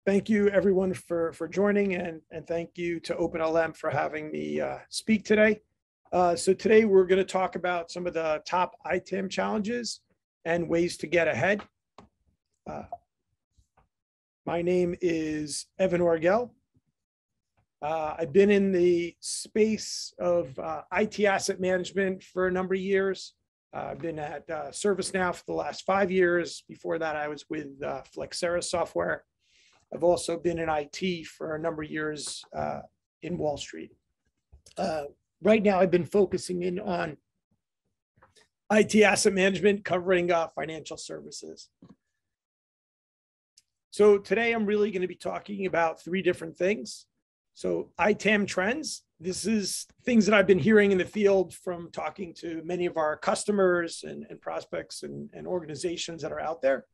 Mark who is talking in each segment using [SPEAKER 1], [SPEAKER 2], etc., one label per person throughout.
[SPEAKER 1] Thank you everyone for joining, and thank you to OpenLM for having me speak today. So today we're going to talk about some of the top ITAM challenges and ways to get ahead. My name is Evan Orgel. I've been in the space of IT asset management for a number of years. I've been at Servicenow for the last 5 years. Before that, I was with Flexera Software. I've also been in IT for a number of years in Wall Street. Right now, I've been focusing in on IT asset management, covering financial services. So today, I'm really going to be talking about 3 different things. So ITAM trends. This is things that I've been hearing in the field from talking to many of our customers and prospects and organizations that are out there.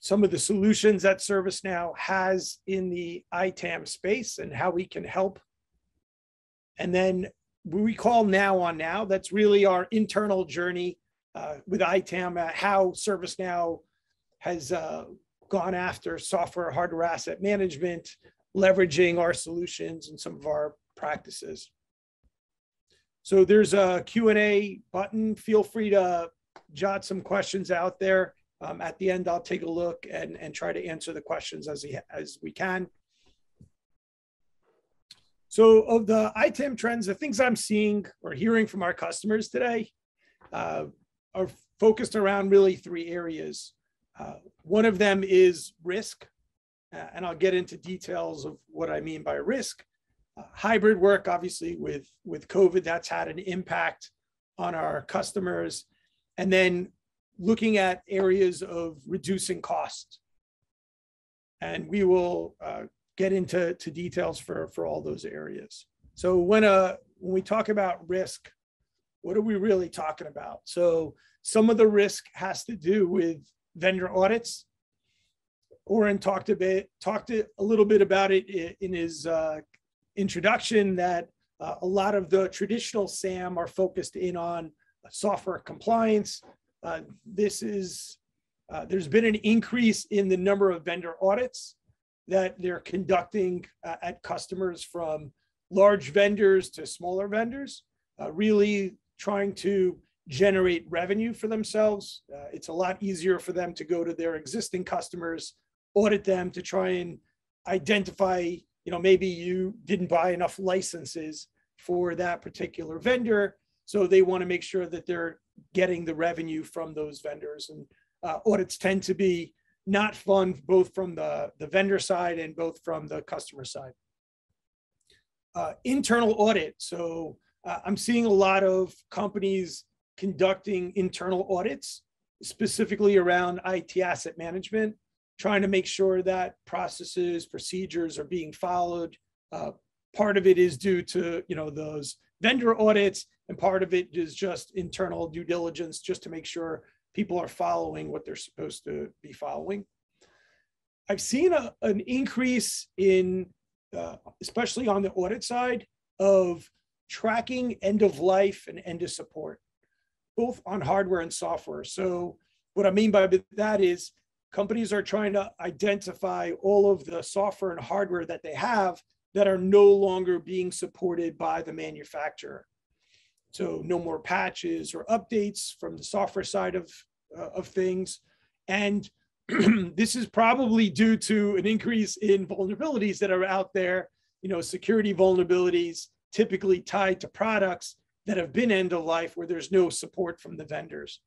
[SPEAKER 1] Some of the solutions that ServiceNow has in the ITAM space and how we can help. And then we call Now on Now. That's really our internal journey with ITAM, how ServiceNow has gone after software hardware asset management, leveraging our solutions and some of our practices. So there's a Q&A button. Feel free to jot some questions out there. At the end, I'll take a look and try to answer the questions as we can. So of the ITAM trends, the things I'm seeing or hearing from our customers today are focused around really 3 areas. One of them is risk, and I'll get into details of what I mean by risk. Hybrid work, obviously with COVID, that's had an impact on our customers. And then looking at areas of reducing costs. And we will get into details for all those areas. So when we talk about risk, what are we really talking about? So some of the risk has to do with vendor audits. Oren talked a little bit about it in his introduction, that a lot of the traditional SAM are focused in on software compliance. There's been an increase in the number of vendor audits that they're conducting at customers, from large vendors to smaller vendors, really trying to generate revenue for themselves. It's a lot easier for them to go to their existing customers, audit them to try and identify, maybe you didn't buy enough licenses for that particular vendor. So they want to make sure that they're getting the revenue from those vendors. And audits tend to be not fun, both from the vendor side and both from the customer side. Internal audit. So I'm seeing a lot of companies conducting internal audits, specifically around IT asset management, trying to make sure that processes, procedures are being followed. Part of it is due to those vendor audits, and part of it is just internal due diligence, just to make sure people are following what they're supposed to be following. I've seen an increase in, especially on the audit side, of tracking end of life and end of support, both on hardware and software. So what I mean by that is companies are trying to identify all of the software and hardware that they have that are no longer being supported by the manufacturer. So no more patches or updates from the software side of things. And this is probably due to an increase in vulnerabilities that are out there, security vulnerabilities typically tied to products that have been end of life, where there's no support from the vendors.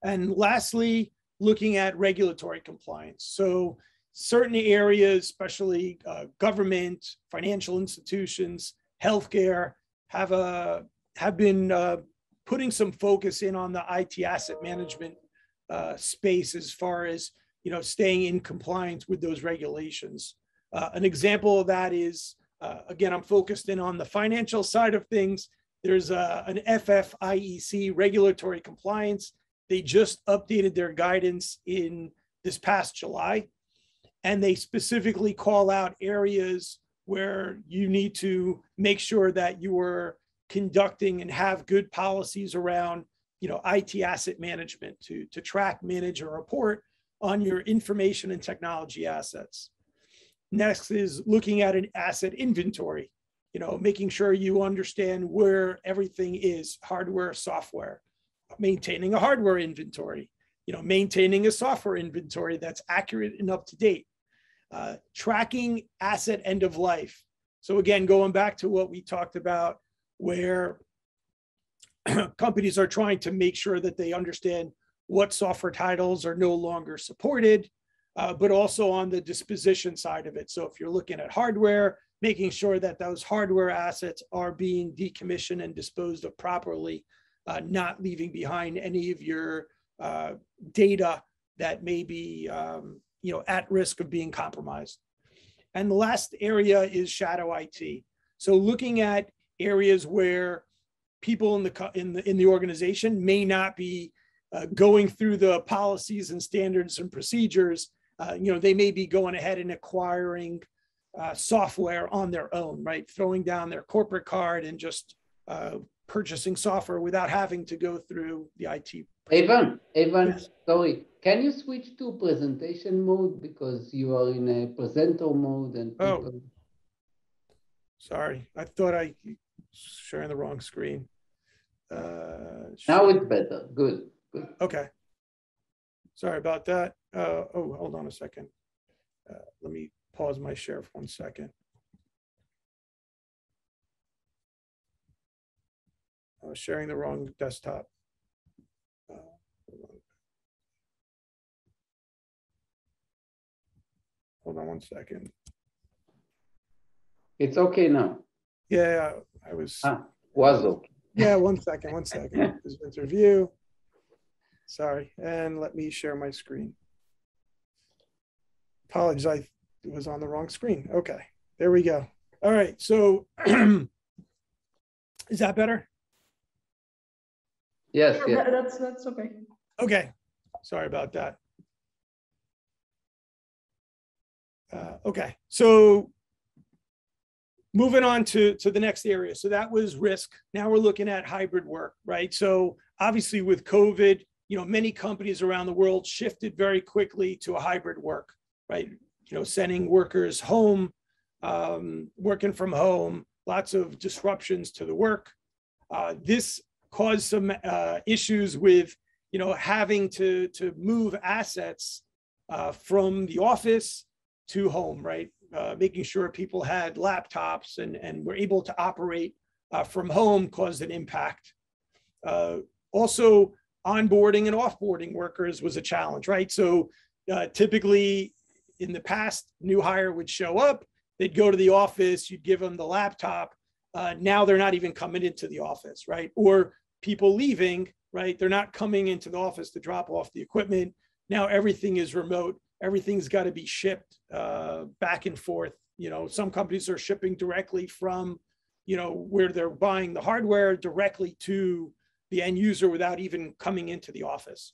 [SPEAKER 1] And lastly, looking at regulatory compliance. So certain areas, especially government, financial institutions, healthcare, have been putting some focus in on the IT asset management space, as far as staying in compliance with those regulations. An example of that is, again, I'm focused in on the financial side of things. There's an FFIEC, regulatory compliance. They just updated their guidance in this past July, and they specifically call out areas where you need to make sure that you are conducting and have good policies around IT asset management to track, manage, or report on your information and technology assets. Next is looking at an asset inventory, making sure you understand where everything is, hardware, software, maintaining a hardware inventory, maintaining a software inventory that's accurate and up to date, tracking asset end of life. So again, going back to what we talked about, where companies are trying to make sure that they understand what software titles are no longer supported, but also on the disposition side of it. So if you're looking at hardware, making sure that those hardware assets are being decommissioned and disposed of properly, not leaving behind any of your data that may be at risk of being compromised. And the last area is shadow IT. So looking at areas where people in the organization may not be going through the policies and standards and procedures. They may be going ahead and acquiring software on their own, right? Throwing down their corporate card and just purchasing software without having to go through the IT.
[SPEAKER 2] Evan,
[SPEAKER 1] Yes.
[SPEAKER 2] sorry, can you switch to presentation mode because you are in a presenter mode and people...
[SPEAKER 1] Oh, sorry, I thought I was sharing the wrong screen.
[SPEAKER 2] Now it's better. Good.
[SPEAKER 1] Okay. Sorry about that. Oh, hold on a second. Let me pause my share for 1 second. I was sharing the wrong desktop. Hold on 1 second.
[SPEAKER 2] It's okay now.
[SPEAKER 1] Yeah, I was.
[SPEAKER 2] Was okay.
[SPEAKER 1] Yeah, 1 second. This review. Sorry, and let me share my screen. Apologies, I was on the wrong screen. Okay, there we go. All right, so is that better?
[SPEAKER 2] Yes, yeah.
[SPEAKER 3] That's okay.
[SPEAKER 1] Okay, sorry about that. Okay, so moving on to the next area. So that was risk. Now we're looking at hybrid work, right? So obviously with COVID, many companies around the world shifted very quickly to a hybrid work, right? Sending workers home, working from home, lots of disruptions to the work. This caused some issues with, having to move assets from the office to home, right? Making sure people had laptops and were able to operate from home caused an impact. Also, onboarding and offboarding workers was a challenge, right? So typically in the past, new hire would show up, they'd go to the office, you'd give them the laptop. Now they're not even coming into the office, right? Or people leaving, right? They're not coming into the office to drop off the equipment. Now everything is remote. Everything's got to be shipped back and forth. Some companies are shipping directly from, where they're buying the hardware directly to the end user without even coming into the office.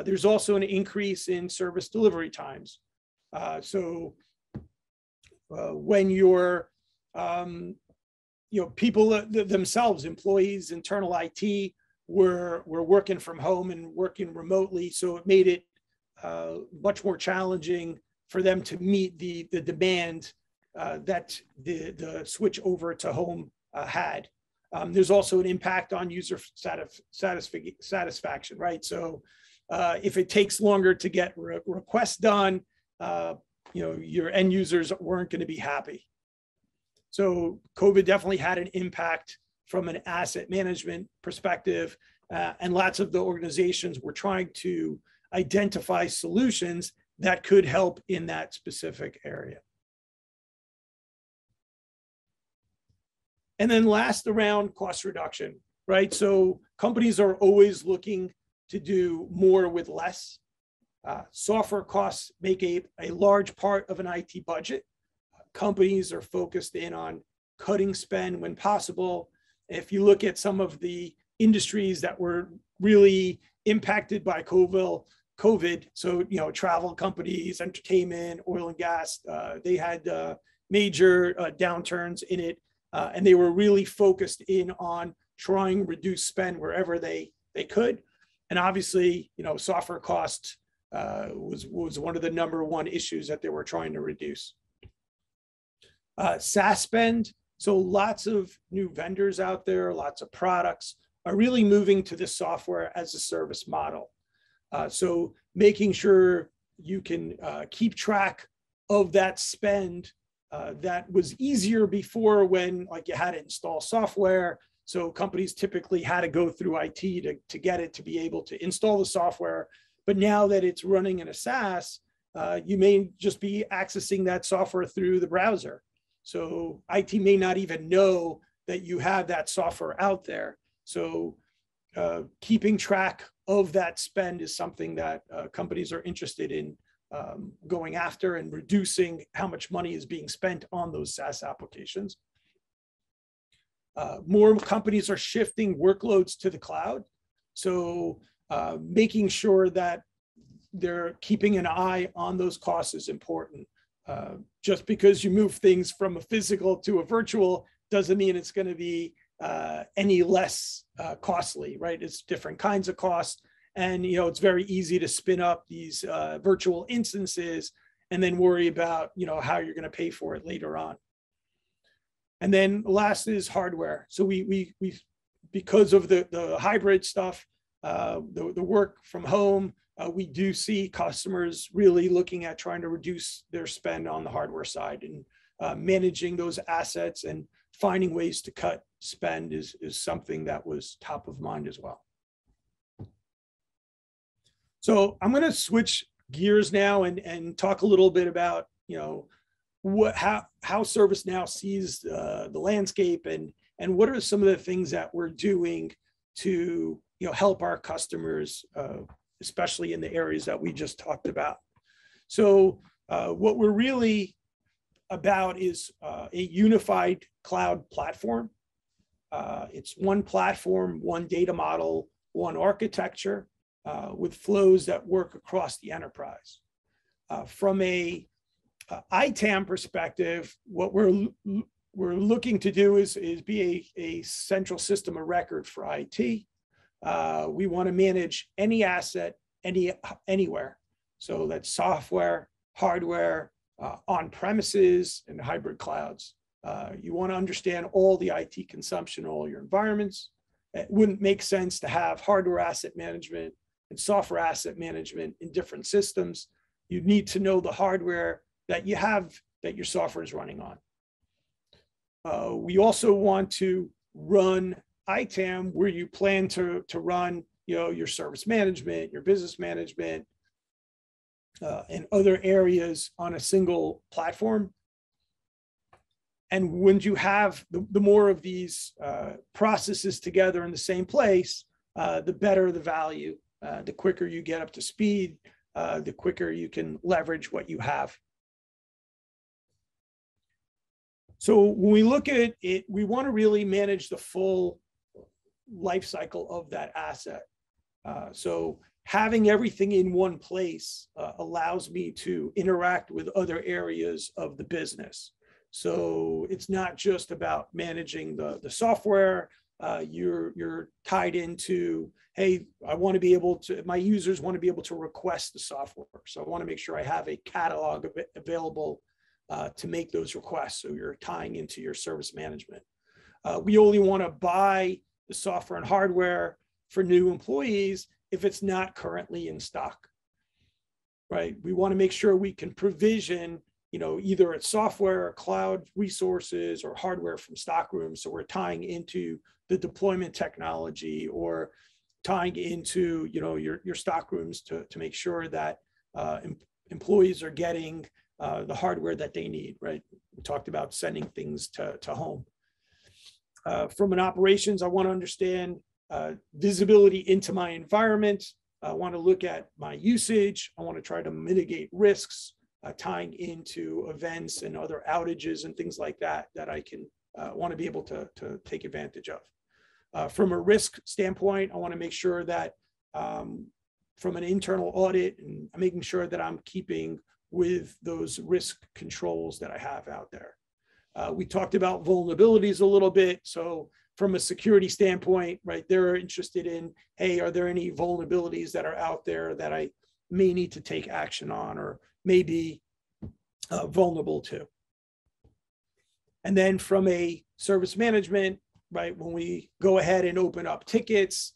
[SPEAKER 1] There's also an increase in service delivery times. So when you're, people themselves, employees, internal IT were working from home and working remotely. So it made it much more challenging for them to meet the demand that the switch over to home had. There's also an impact on user satisfaction, right? So if it takes longer to get requests done, your end users weren't going to be happy. So COVID definitely had an impact from an asset management perspective, and lots of the organizations were trying to identify solutions that could help in that specific area. And then last, around cost reduction, right? So companies are always looking to do more with less. Software costs make a large part of an IT budget. Companies are focused in on cutting spend when possible. If you look at some of the industries that were really impacted by COVID, so travel companies, entertainment, oil and gas, they had major downturns in it, and they were really focused in on trying to reduce spend wherever they could. And obviously, software costs was one of the #1 issues that they were trying to reduce. SaaS spend. So lots of new vendors out there, lots of products are really moving to the software as a service model. So making sure you can keep track of that spend that was easier before when like you had to install software. So companies typically had to go through IT to get it to be able to install the software. But now that it's running in a SaaS, you may just be accessing that software through the browser. So IT may not even know that you have that software out there. So keeping track of that spend is something that companies are interested in going after and reducing how much money is being spent on those SaaS applications. More companies are shifting workloads to the cloud. So making sure that they're keeping an eye on those costs is important. Just because you move things from a physical to a virtual doesn't mean it's going to be any less costly, right? It's different kinds of costs. And, you know, it's very easy to spin up these virtual instances and then worry about, you know, how you're going to pay for it later on. And then last is hardware. So we because of the hybrid stuff, the work from home, we do see customers really looking at trying to reduce their spend on the hardware side, and managing those assets and finding ways to cut spend is something that was top of mind as well. So I'm going to switch gears now and talk a little bit about, you know, how ServiceNow sees the landscape, and what are some of the things that we're doing to, you know, help our customers, especially in the areas that we just talked about. So what we're really about is a unified cloud platform. It's one platform, one data model, one architecture, with flows that work across the enterprise. From a ITAM perspective, what we're looking to do is be a central system of record for IT. We want to manage any asset, anywhere. So that's software, hardware, on premises, and hybrid clouds. You want to understand all the IT consumption, all your environments. It wouldn't make sense to have hardware asset management and software asset management in different systems. You need to know the hardware that you have, that your software is running on. We also want to run ITAM where you plan to run, you know, your service management, your business management, and other areas on a single platform. And when you have the more of these processes together in the same place, the better the value. The quicker you get up to speed, the quicker you can leverage what you have. So when we look at it, we want to really manage the full life cycle of that asset. So having everything in one place allows me to interact with other areas of the business. So it's not just about managing the software. You're tied into, hey, I want to be able to, my users want to be able to request the software. So I want to make sure I have a catalog of it available to make those requests. So you're tying into your service management. We only want to buy the software and hardware for new employees if it's not currently in stock, right? We want to make sure we can provision, you know, either it's software or cloud resources or hardware from stock rooms. So we're tying into the deployment technology or tying into, you know, your stock rooms to make sure that employees are getting the hardware that they need, right? We talked about sending things to home. From an operations, I want to understand visibility into my environment. I want to look at my usage. I want to try to mitigate risks, tying into events and other outages and things like that, that I can want to be able to take advantage of. From a risk standpoint, I want to make sure that from an internal audit and making sure that I'm keeping with those risk controls that I have out there. We talked about vulnerabilities a little bit. So from a security standpoint, right, they're interested in, hey, are there any vulnerabilities that are out there that I may need to take action on or may be vulnerable to. And then from a service management, right, when we go ahead and open up tickets,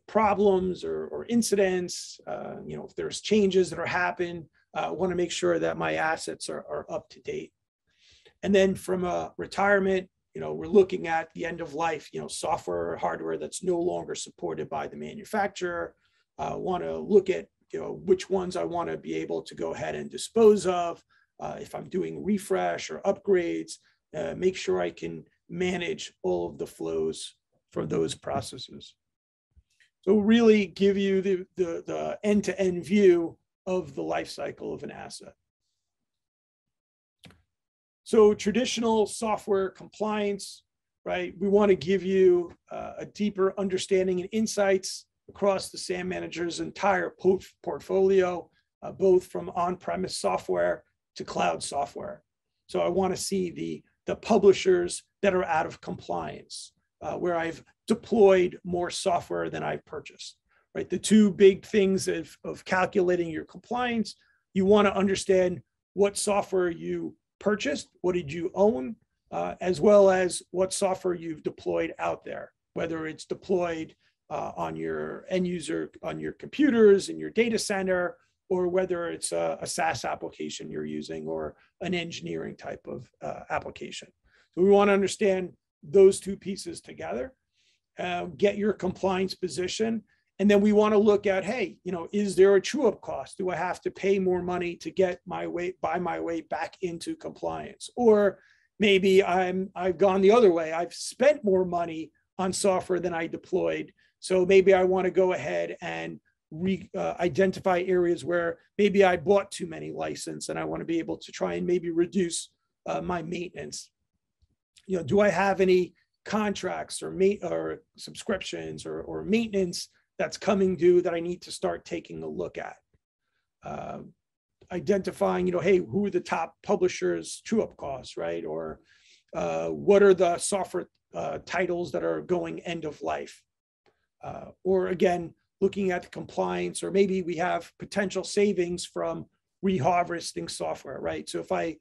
[SPEAKER 1] problems or incidents, if there's changes that are happening, I want to make sure that my assets are up to date. And then from a retirement, we're looking at the end of life, software or hardware that's no longer supported by the manufacturer. Want to look at, which ones I want to be able to go ahead and dispose of. If I'm doing refresh or upgrades, make sure I can manage all of the flows for those processes. So really give you the end-to-end view of the life cycle of an asset. So traditional software compliance, right? We want to give you a deeper understanding and insights across the SAM manager's entire portfolio, both from on-premise software to cloud software. So I want to see the publishers that are out of compliance, where I've deployed more software than I've purchased, right? The two big things of calculating your compliance, you want to understand what software you purchased, what did you own, as well as what software you've deployed out there, whether it's deployed on your end user, on your computers, in your data center, or whether it's a SaaS application you're using or an engineering type of application. So we want to understand those two pieces together, get your compliance position, and then we want to look at, hey, is there a true-up cost? Do I have to pay more money to get buy my way back into compliance? Or maybe I've gone the other way. I've spent more money on software than I deployed. So maybe I want to go ahead and identify areas where maybe I bought too many licenses and I want to be able to try and maybe reduce my maintenance. Do I have any contracts or subscriptions or maintenance that's coming due that I need to start taking a look at? Identifying, hey, who are the top publishers' true-up costs, right? Or what are the software titles that are going end of life? Or again, looking at the compliance, or maybe we have potential savings from reharvesting software, right? So if I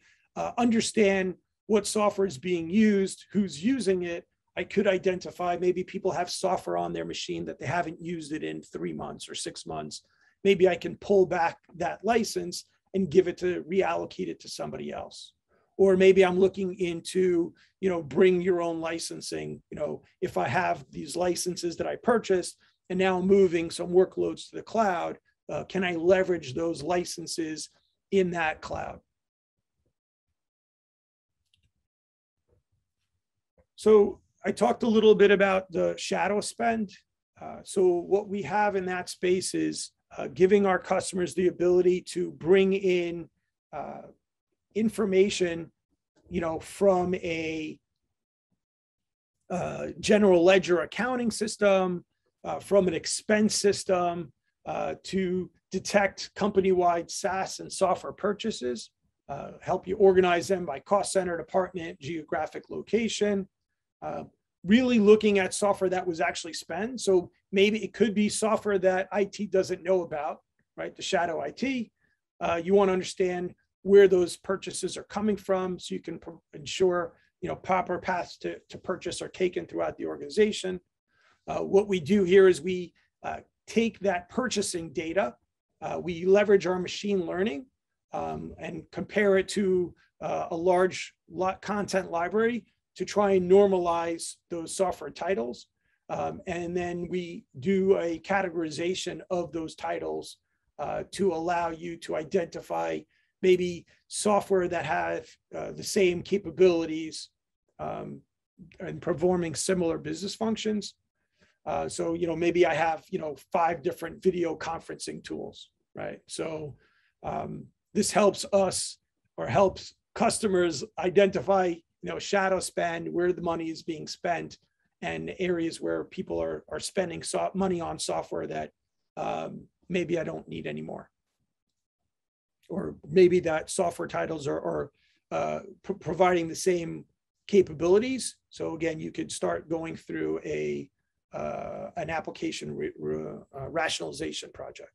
[SPEAKER 1] understand what software is being used, who's using it, I could identify maybe people have software on their machine that they haven't used it in 3 months or 6 months. Maybe I can pull back that license and give it to reallocate it to somebody else. Or maybe I'm looking into, bring your own licensing. If I have these licenses that I purchased and now I'm moving some workloads to the cloud, can I leverage those licenses in that cloud? So I talked a little bit about the shadow spend. So what we have in that space is giving our customers the ability to bring in information, from a general ledger accounting system, from an expense system, to detect company-wide SaaS and software purchases, help you organize them by cost center, department, geographic location, really looking at software that was actually spent. So maybe it could be software that IT doesn't know about, right? The shadow IT. You want to understand where those purchases are coming from so you can ensure, proper paths to purchase are taken throughout the organization. What we do here is we take that purchasing data, we leverage our machine learning and compare it to a large content library to try and normalize those software titles. And then we do a categorization of those titles to allow you to identify maybe software that have the same capabilities and performing similar business functions. So, maybe I have, 5 different video conferencing tools, right? So this helps us or helps customers identify, shadow spend, where the money is being spent, and areas where people are spending money on software that maybe I don't need anymore. Or maybe that software titles are providing the same capabilities. So again, you could start going through an application rationalization project.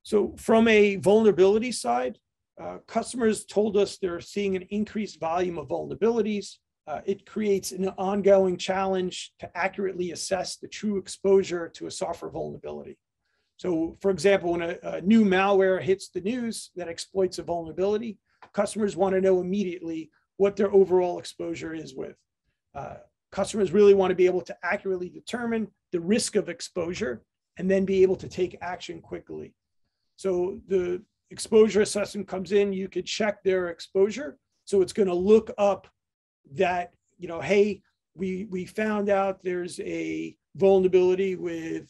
[SPEAKER 1] So from a vulnerability side, customers told us they're seeing an increased volume of vulnerabilities. It creates an ongoing challenge to accurately assess the true exposure to a software vulnerability. So for example, when a new malware hits the news that exploits a vulnerability, customers want to know immediately what their overall exposure is with. Customers really want to be able to accurately determine the risk of exposure and then be able to take action quickly. So the exposure assessment comes in, you could check their exposure. So it's going to look up that, hey, we found out there's a vulnerability with,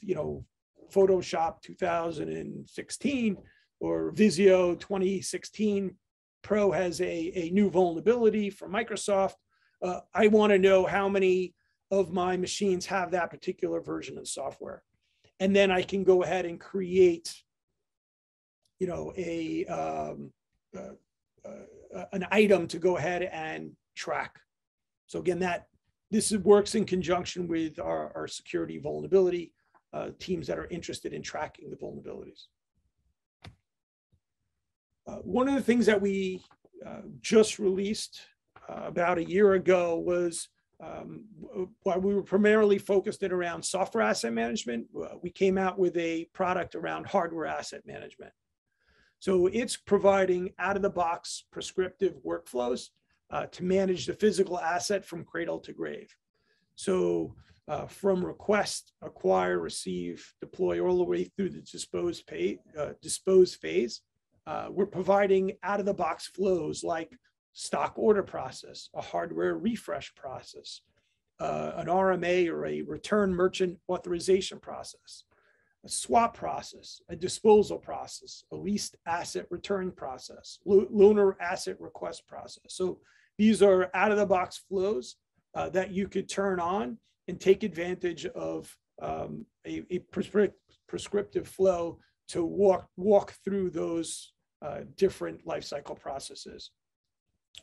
[SPEAKER 1] Photoshop 2016 or Visio 2016 Pro has a new vulnerability from Microsoft. I want to know how many of my machines have that particular version of software. And then I can go ahead and create, an item to go ahead and track. So again, this works in conjunction with our security vulnerability teams that are interested in tracking the vulnerabilities. One of the things that we just released about a year ago was while we were primarily focused in around software asset management, we came out with a product around hardware asset management. So it's providing out-of-the-box prescriptive workflows to manage the physical asset from cradle to grave. So from request, acquire, receive, deploy, all the way through the dispose phase, we're providing out-of-the-box flows like stock order process, a hardware refresh process, an RMA or a return merchant authorization process, a swap process, a disposal process, a leased asset return process, loaner asset request process. So these are out-of-the-box flows that you could turn on and take advantage of a prescriptive flow to walk through those different lifecycle processes.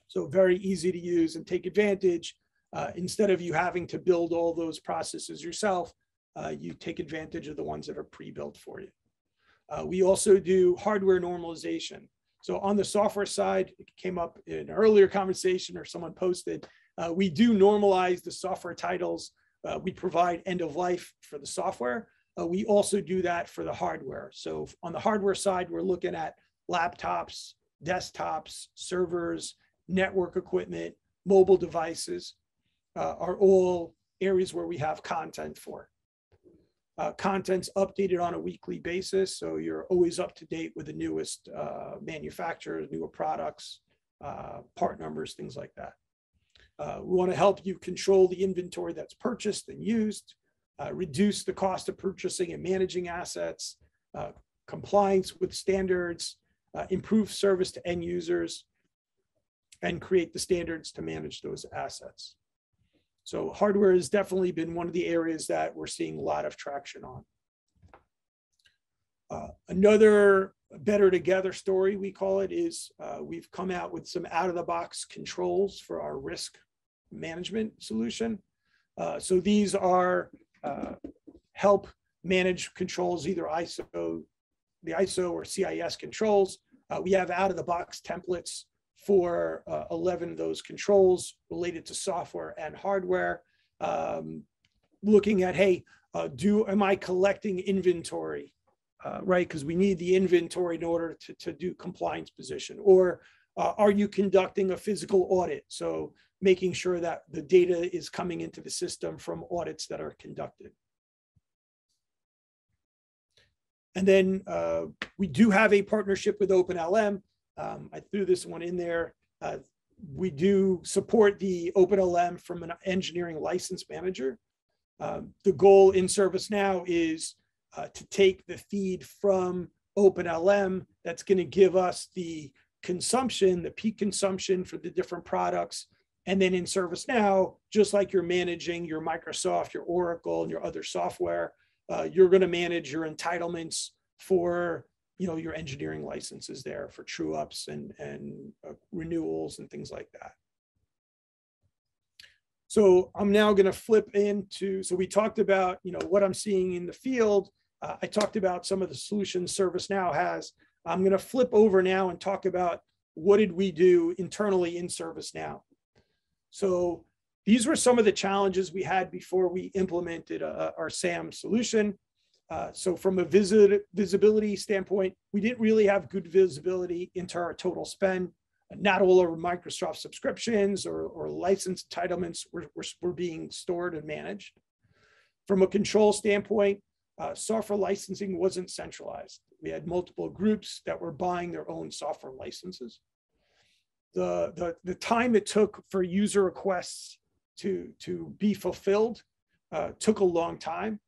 [SPEAKER 1] So very easy to use and take advantage. Instead of you having to build all those processes yourself, you take advantage of the ones that are pre-built for you. We also do hardware normalization. So on the software side, it came up in an earlier conversation or someone posted, we do normalize the software titles. We provide end of life for the software. We also do that for the hardware. So on the hardware side, we're looking at laptops, desktops, servers, network equipment, mobile devices are all areas where we have content for. Content's updated on a weekly basis, so you're always up to date with the newest manufacturers, newer products, part numbers, things like that. We want to help you control the inventory that's purchased and used, reduce the cost of purchasing and managing assets, compliance with standards, improve service to end users, and create the standards to manage those assets. So hardware has definitely been one of the areas that we're seeing a lot of traction on. Another better together story, we call it, is we've come out with some out-of-the-box controls for our risk management solution. So these are help manage controls, either the ISO or CIS controls. We have out-of-the-box templates for 11 of those controls related to software and hardware, looking at, hey, am I collecting inventory, right? Because we need the inventory in order to do compliance position. Or are you conducting a physical audit? So making sure that the data is coming into the system from audits that are conducted. And then we do have a partnership with OpenLM. I threw this one in there. We do support the OpenLM from an engineering license manager. The goal in Servicenow is to take the feed from OpenLM that's going to give us the consumption, the peak consumption for the different products. And then in Servicenow, just like you're managing your Microsoft, your Oracle, and your other software, you're going to manage your entitlements for your engineering licenses there for true ups and renewals and things like that. So I'm now going to flip into, so we talked about, what I'm seeing in the field. I talked about some of the solutions ServiceNow has. I'm going to flip over now and talk about what did we do internally in ServiceNow. So these were some of the challenges we had before we implemented our SAM solution. So from a visibility standpoint, we didn't really have good visibility into our total spend. Not all of our Microsoft subscriptions or license entitlements were being stored and managed. From a control standpoint, software licensing wasn't centralized. We had multiple groups that were buying their own software licenses. The time it took for user requests to be fulfilled took a long time.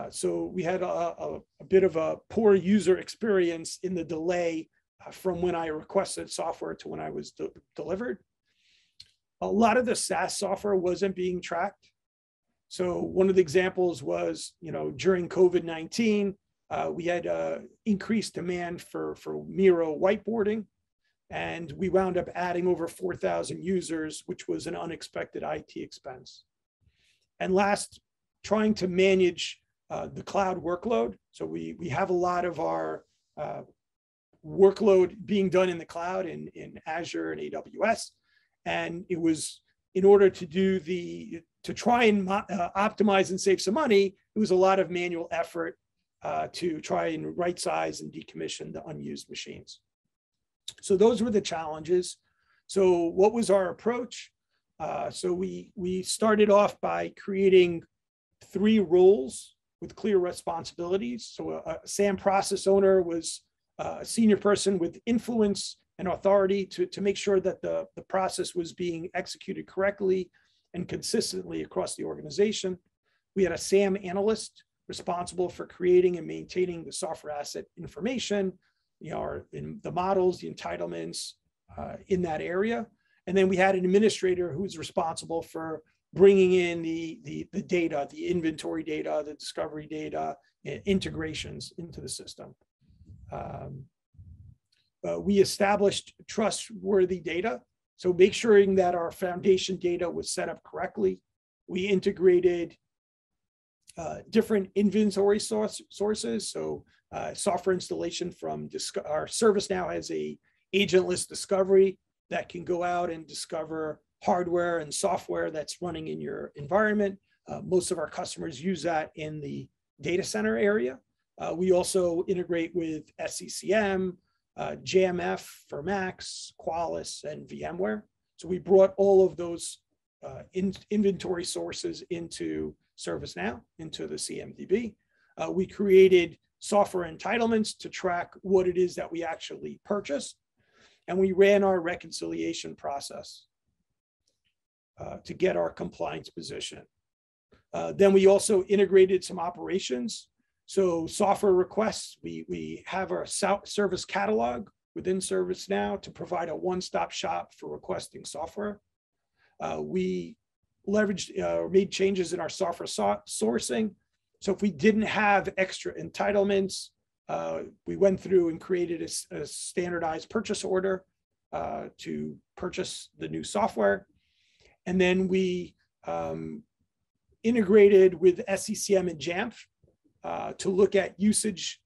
[SPEAKER 1] So we had a bit of a poor user experience in the delay from when I requested software to when I was delivered. A lot of the SaaS software wasn't being tracked. So one of the examples was, during COVID-19, we had increased demand for Miro whiteboarding, and we wound up adding over 4,000 users, which was an unexpected IT expense. And last, trying to manage the cloud workload. So we have a lot of our workload being done in the cloud in Azure and AWS. And it was, in order to try and optimize and save some money, it was a lot of manual effort to try and right size and decommission the unused machines. So those were the challenges. So what was our approach? So we started off by creating 3 roles with clear responsibilities. So a SAM process owner was a senior person with influence and authority to make sure that the process was being executed correctly and consistently across the organization. We had a SAM analyst responsible for creating and maintaining the software asset information, in the models, the entitlements in that area. And then we had an administrator who was responsible for bringing in the data, the inventory data, the discovery data, integrations into the system. We established trustworthy data. So make sure that our foundation data was set up correctly. We integrated different inventory sources. So software installation from our ServiceNow has a agentless discovery that can go out and discover hardware and software that's running in your environment. Most of our customers use that in the data center area. We also integrate with SCCM, JMF for Macs, Qualys, and VMware. So we brought all of those inventory sources into ServiceNow, into the CMDB. We created software entitlements to track what it is that we actually purchased. And we ran our reconciliation process to get our compliance position. Then we also integrated some operations. So software requests, we have our service catalog within ServiceNow to provide a one-stop shop for requesting software. We leveraged, made changes in our software sourcing. So if we didn't have extra entitlements, we went through and created a standardized purchase order to purchase the new software. And then we integrated with SCCM and JAMF to look at usage,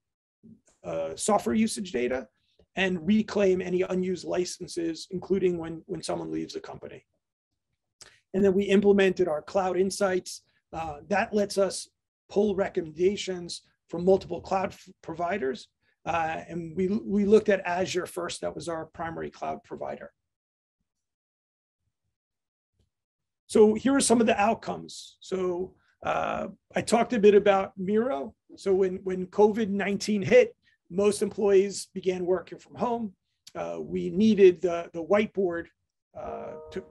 [SPEAKER 1] software usage data, and reclaim any unused licenses, including when someone leaves the company. And then we implemented our cloud insights. That lets us pull recommendations from multiple cloud providers. And we looked at Azure first. That was our primary cloud provider. So here are some of the outcomes. So I talked a bit about Miro. So when COVID-19 hit, most employees began working from home. We needed the whiteboard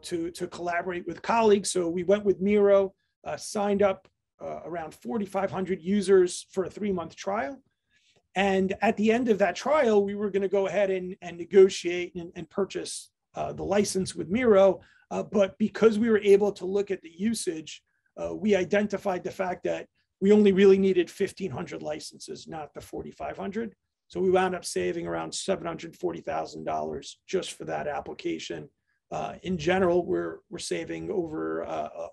[SPEAKER 1] to collaborate with colleagues. So we went with Miro, signed up around 4,500 users for a 3-month trial. And at the end of that trial, we were going to go ahead and negotiate and purchase the license with Miro. But because we were able to look at the usage, we identified the fact that we only really needed 1,500 licenses, not the 4,500. So we wound up saving around $740,000 just for that application. In general, we're saving over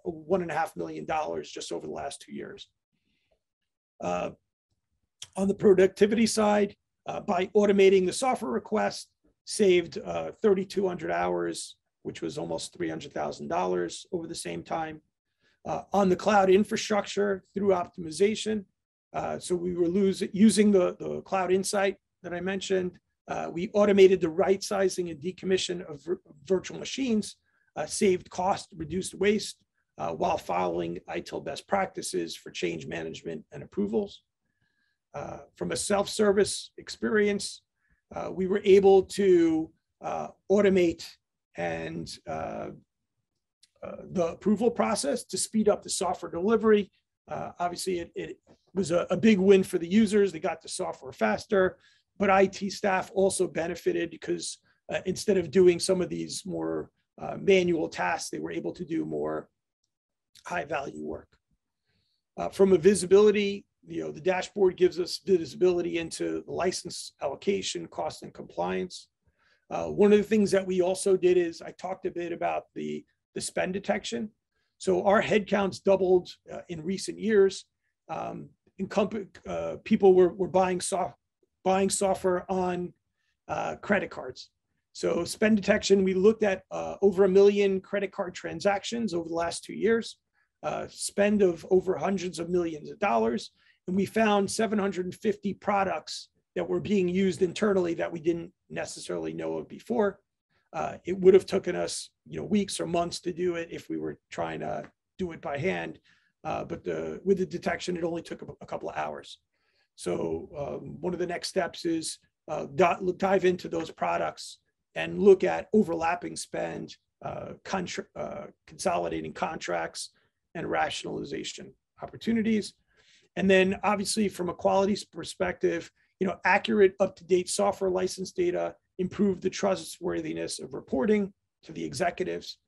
[SPEAKER 1] $1.5 million just over the last 2 years. On the productivity side, by automating the software request, saved 3,200 hours, which was almost $300,000 over the same time. On the cloud infrastructure through optimization, so we were using the cloud insight that I mentioned. We automated the right sizing and decommission of virtual machines, saved cost, reduced waste, while following ITIL best practices for change management and approvals. From a self-service experience, we were able to automate and the approval process to speed up the software delivery. Obviously, it was a big win for the users. They got the software faster, but IT staff also benefited because instead of doing some of these more manual tasks, they were able to do more high-value work. From a visibility, the dashboard gives us visibility into the license allocation, cost, and compliance. One of the things that we also did is I talked a bit about the spend detection. So our headcounts doubled in recent years. People were buying software on credit cards. So spend detection, we looked at over 1 million credit card transactions over the last 2 years, spend of over hundreds of millions of dollars. And we found 750 products that were being used internally that we didn't necessarily know of before. It would have taken us, weeks or months to do it if we were trying to do it by hand. But with the detection, it only took a couple of hours. So one of the next steps is dive into those products and look at overlapping spend, consolidating contracts, and rationalization opportunities. And then obviously from a quality perspective, accurate, up-to-date software license data, improve the trustworthiness of reporting to the executives.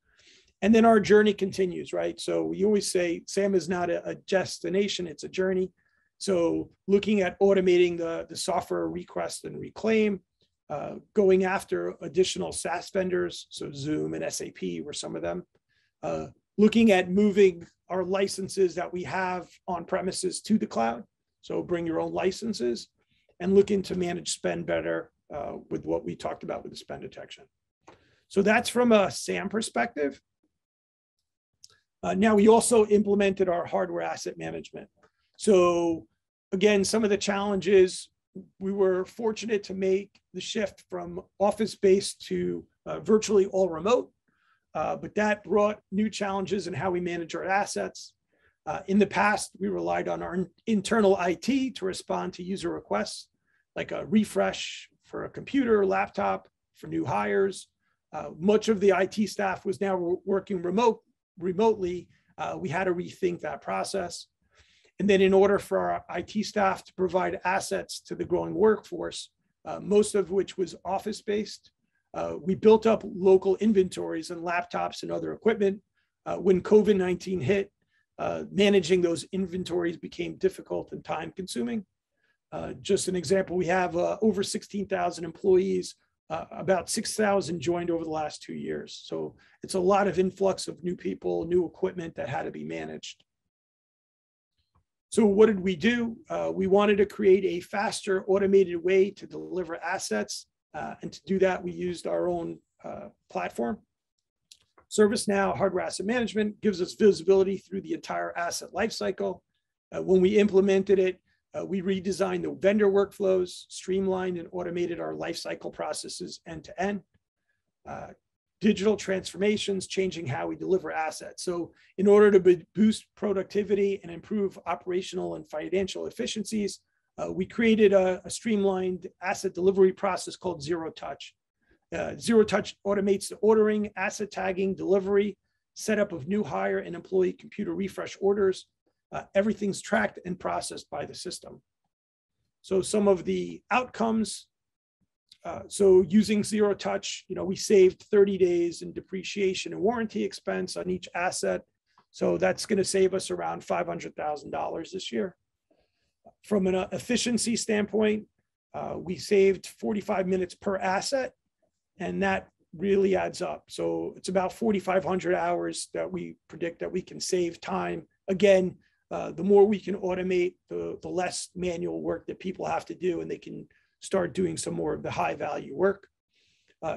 [SPEAKER 1] And then our journey continues, right? So we always say SAM is not a destination, it's a journey. So looking at automating the software request and reclaim, going after additional SaaS vendors, so Zoom and SAP were some of them, looking at moving our licenses that we have on premises to the cloud. So bring your own licenses and looking to manage spend better with what we talked about with the spend detection. So that's from a SAM perspective. Now we also implemented our hardware asset management. So again, some of the challenges, we were fortunate to make the shift from office-based to virtually all remote. But that brought new challenges in how we manage our assets. In the past, we relied on our internal IT to respond to user requests, like a refresh for a computer, laptop, for new hires. Much of the IT staff was now working remotely. We had to rethink that process. And then in order for our IT staff to provide assets to the growing workforce, most of which was office-based, we built up local inventories and laptops and other equipment. When COVID-19 hit, managing those inventories became difficult and time-consuming. Just an example, we have over 16,000 employees, about 6,000 joined over the last 2 years. So it's a lot of influx of new people, new equipment that had to be managed. So what did we do? We wanted to create a faster, automated way to deliver assets. And to do that, we used our own platform. Servicenow Hardware Asset Management gives us visibility through the entire asset lifecycle. When we implemented it, we redesigned the vendor workflows, streamlined and automated our lifecycle processes end to end. Digital transformations, changing how we deliver assets. So in order to boost productivity and improve operational and financial efficiencies, we created a streamlined asset delivery process called Zero Touch. Zero Touch automates the ordering, asset tagging, delivery, setup of new hire and employee computer refresh orders. Everything's tracked and processed by the system. So some of the outcomes, so using Zero Touch, we saved 30 days in depreciation and warranty expense on each asset. So that's going to save us around $500,000 this year. From an efficiency standpoint, we saved 45 minutes per asset, and that really adds up. So it's about 4,500 hours that we predict that we can save time. Again, the more we can automate, the less manual work that people have to do, and they can start doing some more of the high value work.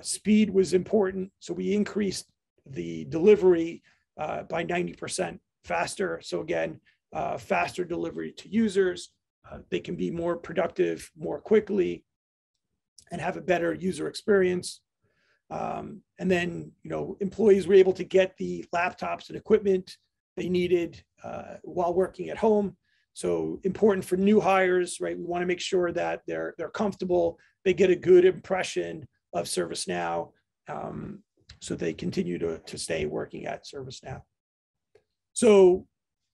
[SPEAKER 1] Speed was important, so we increased the delivery by 90% faster. So again, faster delivery to users. They can be more productive more quickly and have a better user experience. And then, employees were able to get the laptops and equipment they needed while working at home. So important for new hires, right? We want to make sure that they're comfortable, they get a good impression of ServiceNow, so they continue to stay working at ServiceNow. So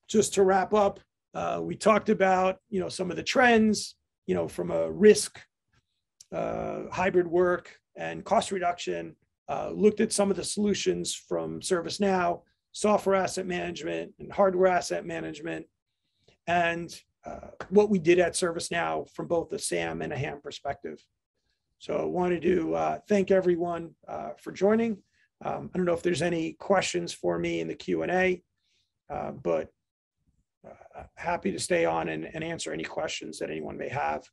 [SPEAKER 1] just to wrap up, we talked about, some of the trends, from a risk, hybrid work, and cost reduction, looked at some of the solutions from ServiceNow, software asset management and hardware asset management, and what we did at ServiceNow from both the SAM and a HAM perspective. So I wanted to thank everyone for joining. I don't know if there's any questions for me in the Q&A, but happy to stay on and answer any questions that anyone may have,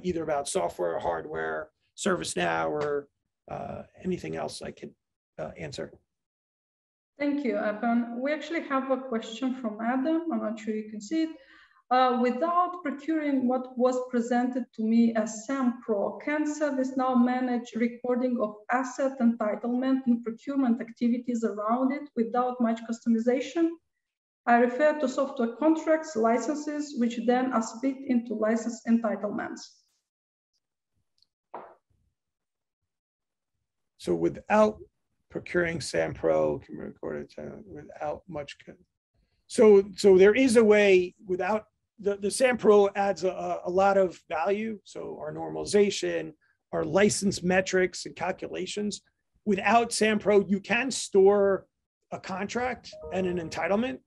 [SPEAKER 1] either about software or hardware, ServiceNow, or anything else I could answer.
[SPEAKER 3] Thank you, Evan. We actually have a question from Adam. I'm not sure you can see it. Without procuring what was presented to me as SAM Pro, can ServiceNow manage recording of asset entitlement and procurement activities around it without much customization? I refer to software contracts, licenses, which then are split into license entitlements.
[SPEAKER 1] So without procuring SAM Pro, can record it without much. So there is a way without the SAM Pro adds a lot of value. So our normalization, our license metrics and calculations. Without SAM Pro, you can store a contract and an entitlement.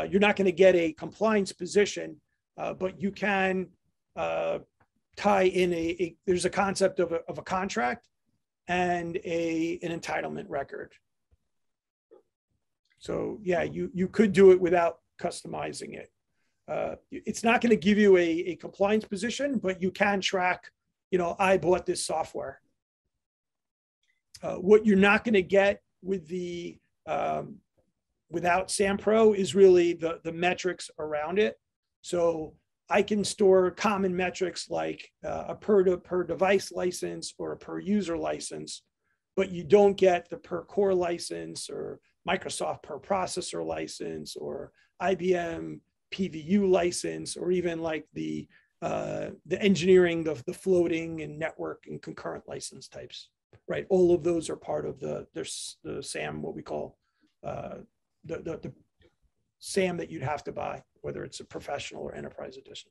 [SPEAKER 1] You're not going to get a compliance position, but you can tie in there's a concept of a contract and an entitlement record. So yeah, you could do it without customizing it. It's not going to give you a compliance position, but you can track, I bought this software. What you're not going to get with the without SAM Pro is really the metrics around it. So I can store common metrics like a per device license or a per user license, but you don't get the per core license or Microsoft per processor license or IBM PVU license, or even like the engineering, the floating and network and concurrent license types, right? All of those are part of the SAM, what we call the SAM that you'd have to buy, whether it's a professional or enterprise edition.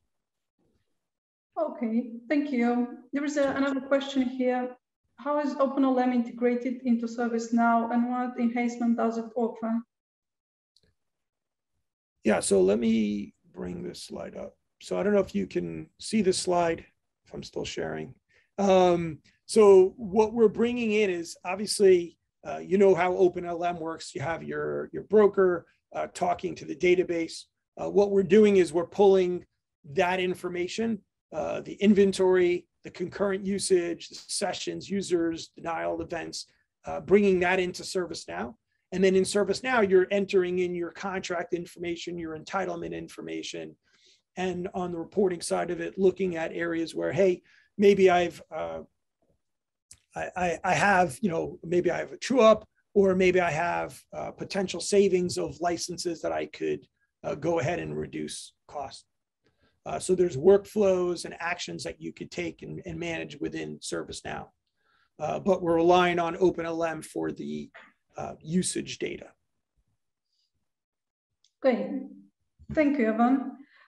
[SPEAKER 3] Okay, thank you. There is another question here. How is OpenLM integrated into ServiceNow, and what enhancement does it offer? Yeah, so let me bring this slide up. So I don't know if you can see this slide, if I'm still sharing. So what we're bringing in is obviously, you know how OpenLM works. You have your broker talking to the database. What we're doing is we're pulling that information, the inventory, the concurrent usage, the sessions, users, denial events, bringing that into ServiceNow. And then in ServiceNow, you're entering in your contract information, your entitlement information, and on the reporting side of it, looking at areas where, hey, maybe I have, maybe I have a true up, or maybe I have potential savings of licenses that I could go ahead and reduce cost. So there's workflows and actions that you could take and manage within ServiceNow. But we're relying on OpenLM for the usage data. Great. Thank you, Evan.